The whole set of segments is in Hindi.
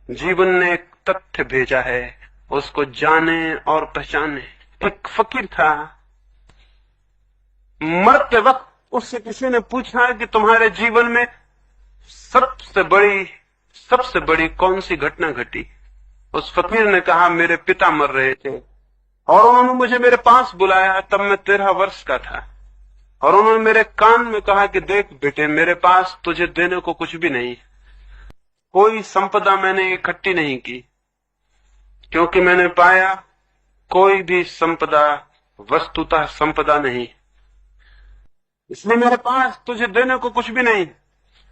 जीवन ने एक तथ्य भेजा है, उसको जाने और पहचाने। एक फकीर था, मरते वक्त उससे किसी ने पूछा कि तुम्हारे जीवन में सबसे बड़ी कौन सी घटना घटी? उस फकीर ने कहा, मेरे पिता मर रहे थे और उन्होंने मुझे मेरे पास बुलाया, तब मैं 13 वर्ष का था, और उन्होंने मेरे कान में कहा कि देख बेटे, मेरे पास तुझे देने को कुछ भी नहीं, कोई संपदा मैंने इकट्ठी नहीं की, क्योंकि मैंने पाया कोई भी संपदा वस्तुतः संपदा नहीं, इसलिए मेरे पास तुझे देने को कुछ भी नहीं।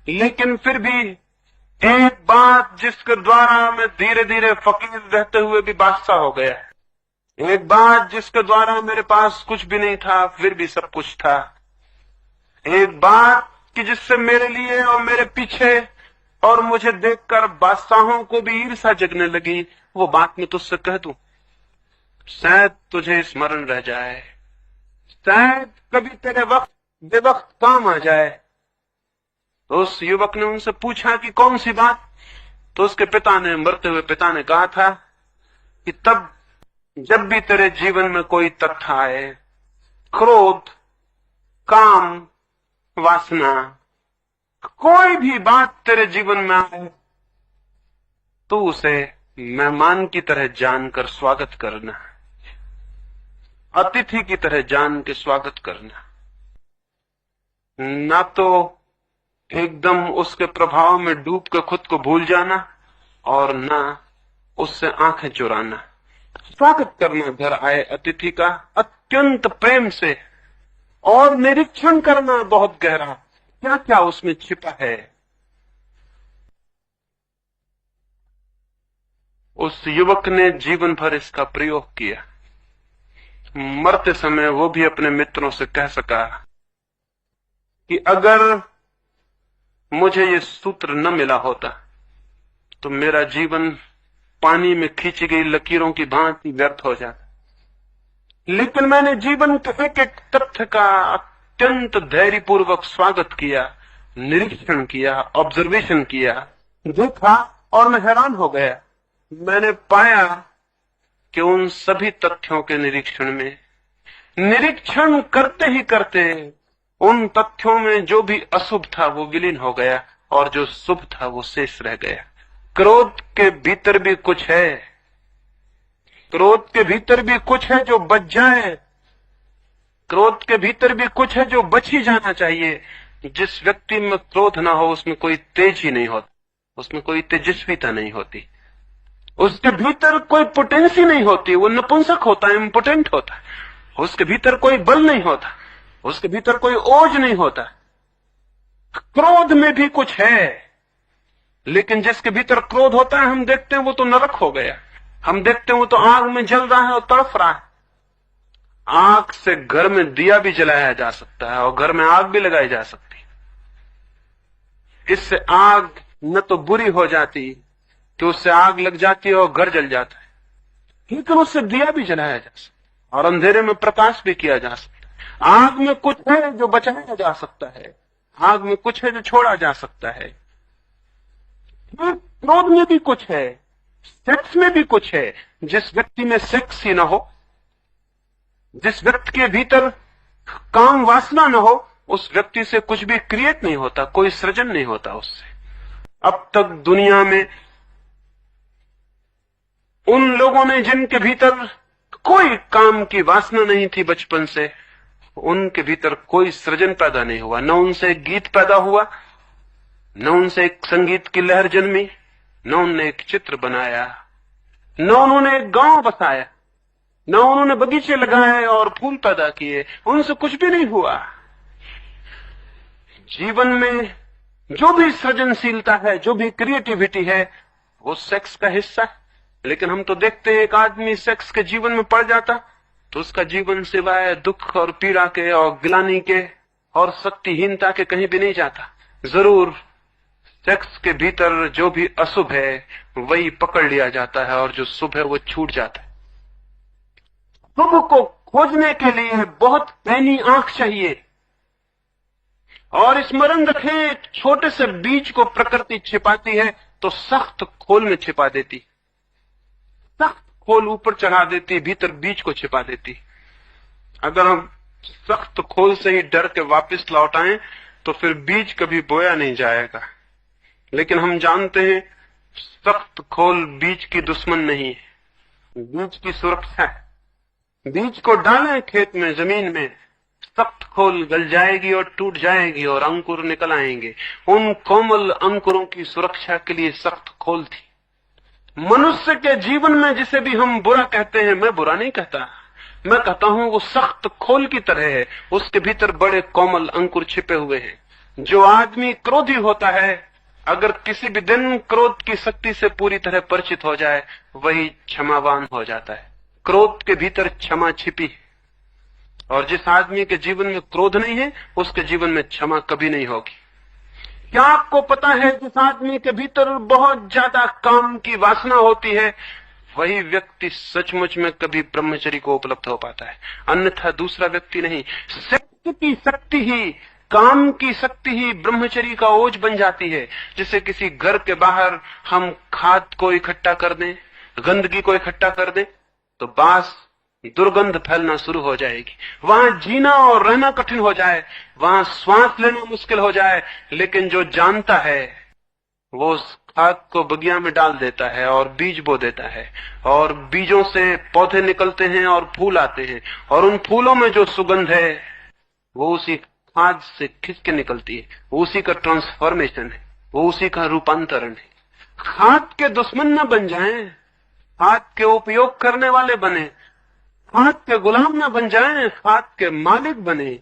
लेकिन फिर भी एक बात जिसके द्वारा मैं धीरे धीरे फकीर रहते हुए भी बादशाह हो गया, एक बात जिसके द्वारा मेरे पास कुछ भी नहीं था फिर भी सब कुछ था, एक बात कि जिससे मेरे लिए और मेरे पीछे और मुझे देखकर बादशाहों को भी ईर्ष्या जगने लगी, वो बात मैं तुझसे कह दूं, शायद तुझे स्मरण रह जाए, शायद कभी तेरे वक्त बेवक्त काम आ जाए। तो उस युवक ने उनसे पूछा कि कौन सी बात? तो उसके पिता ने, मरते हुए पिता ने कहा था कि तब जब भी तेरे जीवन में कोई तथ्य आए, क्रोध, काम, वासना, कोई भी बात तेरे जीवन में आए, तो उसे मेहमान की तरह जानकर स्वागत करना, अतिथि की तरह जान के स्वागत करना, ना तो एकदम उसके प्रभाव में डूब के खुद को भूल जाना और ना उससे आंखें चुराना। स्वागत करना घर आए अतिथि का अत्यंत प्रेम से, और निरीक्षण करना बहुत गहरा, क्या क्या उसमें छिपा है। उस युवक ने जीवन भर इसका प्रयोग किया। मरते समय वो भी अपने मित्रों से कह सका कि अगर मुझे ये सूत्र न मिला होता तो मेरा जीवन पानी में खींची गई लकीरों की भांति व्यर्थ हो जाता, लेकिन मैंने जीवन के एक एक तथ्य का अत्यंत धैर्यपूर्वक स्वागत किया, निरीक्षण किया, ऑब्जर्वेशन किया, देखा, और मैं हैरान हो गया। मैंने पाया कि उन सभी तथ्यों के निरीक्षण करते ही करते उन तथ्यों में जो भी अशुभ था वो विलीन हो गया और जो शुभ था वो शेष रह गया। क्रोध के भीतर भी कुछ है, क्रोध के भीतर भी कुछ है जो बच जाए, क्रोध के भीतर भी कुछ है जो बच ही जाना चाहिए। जिस व्यक्ति में क्रोध ना हो उसमें कोई तेज ही नहीं होता, उसमें कोई तेजस्विता नहीं होती, उसके भीतर कोई पोटेंसी नहीं होती, वो नपुंसक होता है, इम्पोटेंट होता है, उसके भीतर कोई बल नहीं होता, उसके भीतर कोई ओज नहीं होता। क्रोध में भी कुछ है, लेकिन जिसके भीतर क्रोध होता है हम देखते हैं वो तो नरक हो गया, हम देखते हैं वो तो आग में जल रहा है और तड़फ रहा है। आग से घर में दिया भी जलाया जा सकता है और घर में आग भी लगाई जा सकती है। इससे आग न तो बुरी हो जाती कि उससे आग लग जाती है और घर जल जाता है, लेकिन उससे दिया भी जलाया जा सकता है और अंधेरे में प्रकाश भी किया जा सकता है। आग में कुछ है जो बचाया जा सकता है, आग में कुछ है जो छोड़ा जा सकता है। क्रोध में भी कुछ है, सेक्स में भी कुछ है। जिस व्यक्ति में सेक्स ही ना हो, जिस व्यक्ति के भीतर काम वासना न हो, उस व्यक्ति से कुछ भी क्रिएट नहीं होता, कोई सृजन नहीं होता उससे। अब तक दुनिया में उन लोगों ने जिनके भीतर कोई काम की वासना नहीं थी बचपन से, उनके भीतर कोई सृजन पैदा नहीं हुआ, न उनसे एक गीत पैदा हुआ, न उनसे एक संगीत की लहर जन्मी, न उन्होंने एक चित्र बनाया, न उन्होंने एक गांव बसाया, न उन्होंने बगीचे लगाए और फूल पैदा किए, उनसे कुछ भी नहीं हुआ। जीवन में जो भी सृजनशीलता है, जो भी क्रिएटिविटी है, वो सेक्स का हिस्सा है। लेकिन हम तो देखते हैं एक आदमी सेक्स के जीवन में पड़ जाता तो उसका जीवन सिवाय दुख और पीड़ा के और ग्लानि के और शक्तिहीनता के कहीं भी नहीं जाता। जरूर सेक्स के भीतर जो भी अशुभ है वही पकड़ लिया जाता है और जो शुभ है वो छूट जाता है। शुभ को खोजने के लिए बहुत पैनी आंख चाहिए, और स्मरण रखें, छोटे से बीज को प्रकृति छिपाती है तो सख्त खोल में छिपा देती, सख्त खोल ऊपर चढ़ा देती, भीतर बीज को छिपा देती। अगर हम सख्त खोल से ही डर के वापस लौट आए तो फिर बीज कभी बोया नहीं जाएगा। लेकिन हम जानते हैं सख्त खोल बीज की दुश्मन नहीं है, बीज की सुरक्षा है। बीज को डालें खेत में, जमीन में, सख्त खोल गल जाएगी और टूट जाएगी और अंकुर निकल आएंगे। उन कोमल अंकुरों की सुरक्षा के लिए सख्त खोल थी। मनुष्य के जीवन में जिसे भी हम बुरा कहते हैं, मैं बुरा नहीं कहता, मैं कहता हूं वो सख्त खोल की तरह है, उसके भीतर बड़े कोमल अंकुर छिपे हुए हैं। जो आदमी क्रोधी होता है, अगर किसी भी दिन क्रोध की शक्ति से पूरी तरह परिचित हो जाए, वही क्षमावान हो जाता है। क्रोध के भीतर क्षमा छिपी है, और जिस आदमी के जीवन में क्रोध नहीं है, उसके जीवन में क्षमा कभी नहीं होगी। क्या आपको पता है जिस आदमी के भीतर बहुत ज्यादा काम की वासना होती है, वही व्यक्ति सचमुच में कभी ब्रह्मचर्य को उपलब्ध हो पाता है, अन्यथा दूसरा व्यक्ति नहीं। शक्ति की शक्ति ही, काम की शक्ति ही ब्रह्मचर्य का ओझ बन जाती है। जैसे किसी घर के बाहर हम खाद को इकट्ठा कर दें, गंदगी को इकट्ठा कर दें, तो बास दुर्गंध फैलना शुरू हो जाएगी। वहां जीना और रहना कठिन हो जाए, वहां श्वास लेना मुश्किल हो जाए। लेकिन जो जानता है वो उस खाद को बगिया में डाल देता है और बीज बो देता है, और बीजों से पौधे निकलते हैं और फूल आते हैं, और उन फूलों में जो सुगंध है वो उसी खाद से खिंच के निकलती है। वो उसी का ट्रांसफॉर्मेशन है, वो उसी का रूपांतरण है। खाद के दुश्मन न बन जाएं, खाद के उपयोग करने वाले बने, खाद के गुलाम न बन जाएं, खाद के मालिक बने।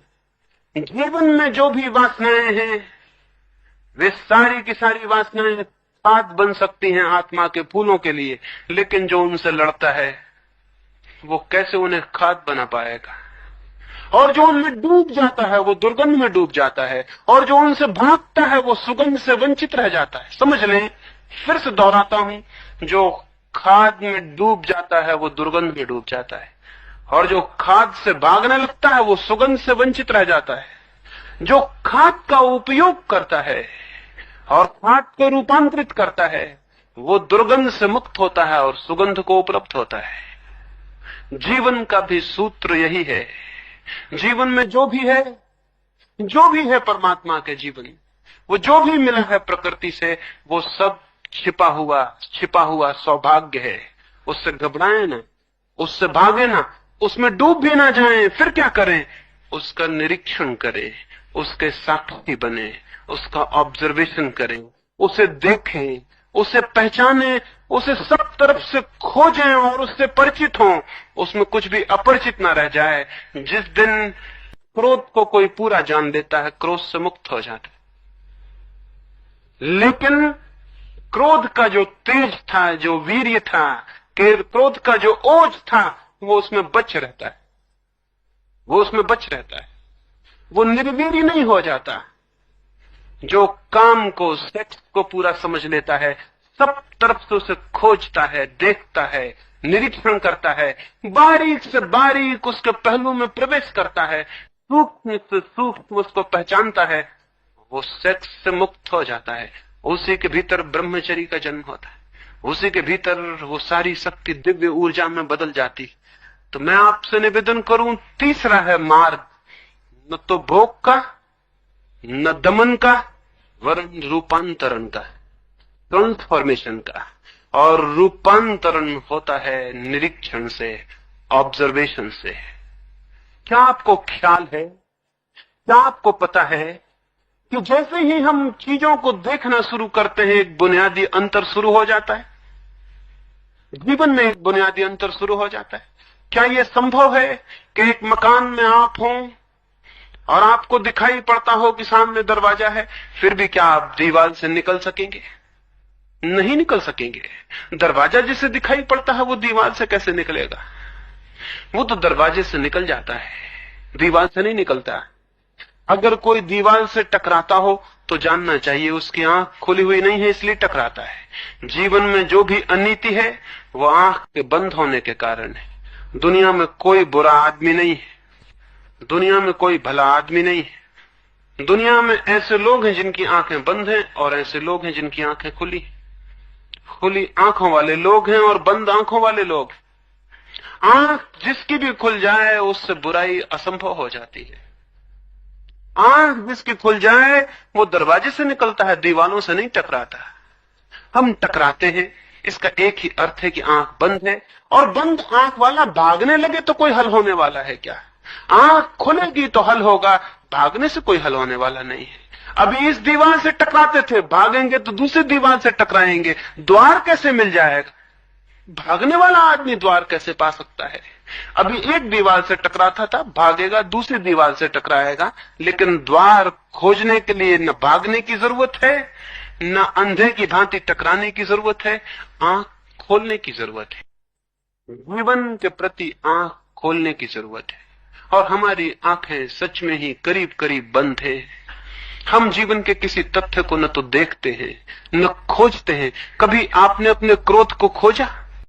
जीवन में जो भी वासनाएं हैं, वे सारी की सारी वासनाएं खाद बन सकती हैं आत्मा के फूलों के लिए, लेकिन जो उनसे लड़ता है वो कैसे उन्हें खाद बना पाएगा। और जो उनमें डूब जाता है वो दुर्गंध में डूब जाता है, और जो उनसे भागता है वो सुगंध से वंचित रह जाता है। समझ लें, फिर से दोहराता हूं, जो खाद में डूब जाता है वो दुर्गंध में डूब जाता है, और जो खाद से भागने लगता है वो सुगंध से वंचित रह जाता है। जो खाद का उपयोग करता है और खाद को रूपांतरित करता है, वो दुर्गंध से मुक्त होता है और सुगंध को उपलब्ध होता है। जीवन का भी सूत्र यही है। जीवन में जो भी है परमात्मा के जीवन, वो जो भी मिला है प्रकृति से, वो सब छिपा हुआ सौभाग्य है। उससे घबराएं ना, उससे भागे ना, उसमें डूब भी ना जाएं। फिर क्या करें? उसका निरीक्षण करें, उसके साक्षी बने, उसका ऑब्जर्वेशन करें, उसे देखें, उसे पहचानें, उसे सब तरफ से खोजें और उससे परिचित हों। उसमें कुछ भी अपरिचित ना रह जाए। जिस दिन क्रोध को कोई पूरा जान लेता है, क्रोध से मुक्त हो जाता है। लेकिन क्रोध का जो तेज था, जो वीर्य था, क्रोध का जो ओज था, वो उसमें बच रहता है, वो निर्वीर्य नहीं हो जाता। जो काम को, सेक्स को पूरा समझ लेता है, सब तरफ से उसे खोजता है, देखता है, निरीक्षण करता है, बारीक से बारीक उसके पहलू में प्रवेश करता है, सूक्ष्म से सूक्ष्म उसको पहचानता है, वो सेक्स से मुक्त हो जाता है। उसी के भीतर ब्रह्मचर्य का जन्म होता है, उसी के भीतर वो सारी शक्ति दिव्य ऊर्जा में बदल जाती। तो मैं आपसे निवेदन करूं, तीसरा है मार्ग, न तो भोग का, न दमन का, वरन रूपांतरण का, ट्रांसफॉर्मेशन का। और रूपांतरण होता है निरीक्षण से, ऑब्जर्वेशन से। क्या आपको ख्याल है, क्या आपको पता है कि जैसे ही हम चीजों को देखना शुरू करते हैं, एक बुनियादी अंतर शुरू हो जाता है। जीवन में एक बुनियादी अंतर शुरू हो जाता है। क्या यह संभव है कि एक मकान में आप हों और आपको दिखाई पड़ता हो कि सामने दरवाजा है, फिर भी क्या आप दीवार से निकल सकेंगे? नहीं निकल सकेंगे। दरवाजा जिसे दिखाई पड़ता है वो दीवार से कैसे निकलेगा? वो तो दरवाजे से निकल जाता है, दीवार से नहीं निकलता। अगर कोई दीवार से टकराता हो तो जानना चाहिए उसकी आंख खुली हुई नहीं है, इसलिए टकराता है। जीवन में जो भी अनीति है वो आंख के बंद होने के कारण है। दुनिया में कोई बुरा आदमी नहीं है, दुनिया में कोई भला आदमी नहीं है। दुनिया में ऐसे लोग हैं जिनकी आंखें बंद हैं और ऐसे लोग हैं जिनकी आंखें खुली हैं। खुली आंखों वाले लोग हैं और बंद आंखों वाले लोग। आंख जिसकी भी खुल जाए उससे बुराई असंभव हो जाती है। आंख जिसकी खुल जाए वो दरवाजे से निकलता है, दीवालों से नहीं टकराता। हम टकराते हैं, इसका एक ही अर्थ है कि आंख बंद है। और बंद आंख वाला भागने लगे तो कोई हल होने वाला है क्या? आंख खुलेगी तो हल होगा, भागने से कोई हल होने वाला नहीं है। अभी इस दीवार से टकराते थे, भागेंगे तो दूसरी दीवार से टकराएंगे, द्वार कैसे मिल जाएगा? भागने वाला आदमी द्वार कैसे पा सकता है? अभी एक दीवार से टकराता था, भागेगा दूसरी दीवार से टकराएगा, लेकिन द्वार खोजने के लिए न भागने की जरूरत है, न अंधे की भांति टकराने की जरूरत है, आंख खोलने की जरूरत है। जीवन के प्रति आंख खोलने की जरूरत है। और हमारी आंखें सच में ही करीब करीब बंद है। हम जीवन के किसी तथ्य को न तो देखते हैं न खोजते हैं। कभी आपने अपने क्रोध को खोजा?